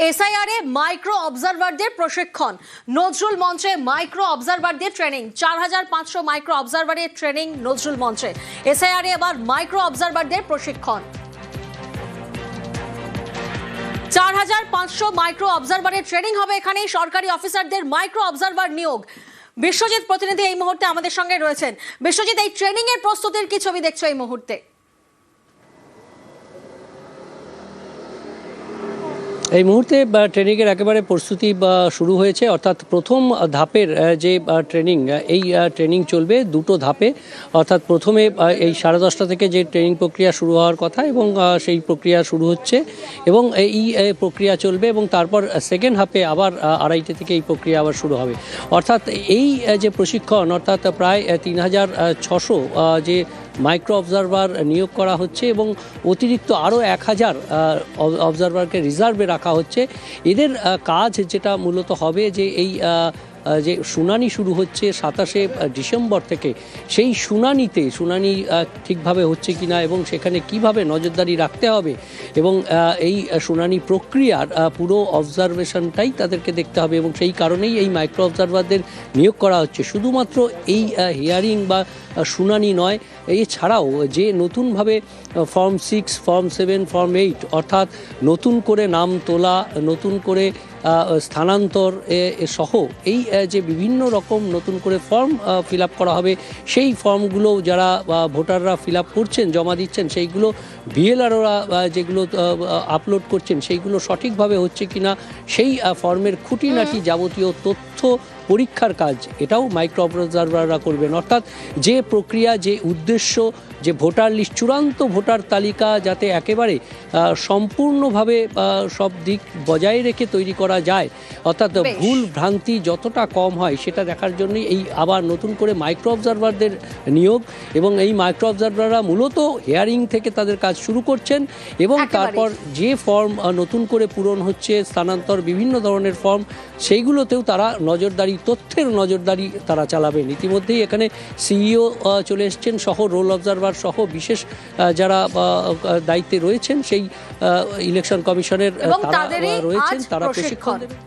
এসআইআরে micro অবজারভারদের প্রশিক্ষণ, নজরুল মঞ্চে micro অবজারভারদের ট্রেনিং। 4500 মাইক্রো অবজারভারের ট্রেনিং নজরুল মঞ্চে। এসআইআরে আবার মাইক্রো অবজারভারদের প্রশিক্ষণ। 4500 মাইক্রো অবজারভারের ট্রেনিং হবে এখানে। সরকারি অফিসারদের মাইক্রো অবজারভার নিয়োগ। বিশ্বজিৎ প্রতিনিধি এই মুহূর্তে আমাদের সঙ্গে রয়েছেন। বিশ্বজিৎ, এই ট্রেনিং এর প্রস্তুতির কি ছবি দেখছো এই মুহূর্তে? এই মুহূর্তে ট্রেনিংয়ের একেবারে প্রস্তুতি শুরু হয়েছে, অর্থাৎ প্রথম ধাপের যে ট্রেনিং, এই ট্রেনিং চলবে দুটো ধাপে। অর্থাৎ প্রথমে এই 10:30 থেকে যে ট্রেনিং প্রক্রিয়া শুরু হওয়ার কথা এবং সেই প্রক্রিয়া শুরু হচ্ছে এবং এই প্রক্রিয়া চলবে এবং তারপর সেকেন্ড হাফে আবার 2:30 থেকে এই প্রক্রিয়া আবার শুরু হবে। অর্থাৎ এই যে প্রশিক্ষণ, অর্থাৎ প্রায় 3600 যে মাইক্রো অবজারভার নিয়োগ করা হচ্ছে এবং অতিরিক্ত আরও 1000 অবজারভারকে রিজার্ভে রাখা হচ্ছে। এদের কাজ যেটা মূলত হবে যে এই যে শুনানি শুরু হচ্ছে 27শে ডিসেম্বর থেকে, সেই শুনানি ঠিকভাবে হচ্ছে কিনা এবং সেখানে কিভাবে নজরদারি রাখতে হবে এবং এই শুনানি প্রক্রিয়ার পুরো অবজারভেশনটাই তাদেরকে দেখতে হবে এবং সেই কারণেই এই মাইক্রো অবজারভারদের নিয়োগ করা হচ্ছে। শুধুমাত্র এই হিয়ারিং বা শুনানি নয়, এছাড়াও যে নতুনভাবে ফর্ম 6, ফর্ম 7, ফর্ম 8 অর্থাৎ নতুন করে নাম তোলা, নতুন করে স্থানান্তর সহ এই যে বিভিন্ন রকম নতুন করে ফর্ম ফিল আপ করা হবে, সেই ফর্মগুলো যারা ভোটাররা ফিল আপ করছেন, জমা দিচ্ছেন, সেইগুলো বিএলআরওরা যেগুলো আপলোড করছেন সেইগুলো সঠিকভাবে হচ্ছে কিনা, সেই ফর্মের খুঁটিনাটি যাবতীয় তথ্য পরীক্ষার কাজ এটাও মাইক্রো অবজারভাররা করবেন। অর্থাৎ যে প্রক্রিয়া, যে উদ্দেশ্য, যে ভোটার লিস্ট, চূড়ান্ত ভোটার তালিকা যাতে একেবারে সম্পূর্ণভাবে সব দিক বজায় রেখে তৈরি করা যায়, অর্থাৎ ভুল ভ্রান্তি যতটা কম হয় সেটা দেখার জন্যই এই আবার নতুন করে মাইক্রো অবজারভারদের নিয়োগ। এবং এই মাইক্রো অবজারভাররা মূলত হিয়ারিং থেকে তাদের কাজ শুরু করছেন এবং তারপর যে ফর্ম নতুন করে পূরণ হচ্ছে, স্থানান্তর, বিভিন্ন ধরনের ফর্ম, সেইগুলোতেও তারা তথ্যের নজরদারি তারা চালাবেন। ইতিমধ্যেই এখানে সিইও চলে এসছেন সহ রোল অবজারভার সহ বিশেষ যারা দায়িত্বে রয়েছেন সেই ইলেকশন কমিশনের তারা রয়েছেন, তারা প্রশিক্ষণ দেবেন।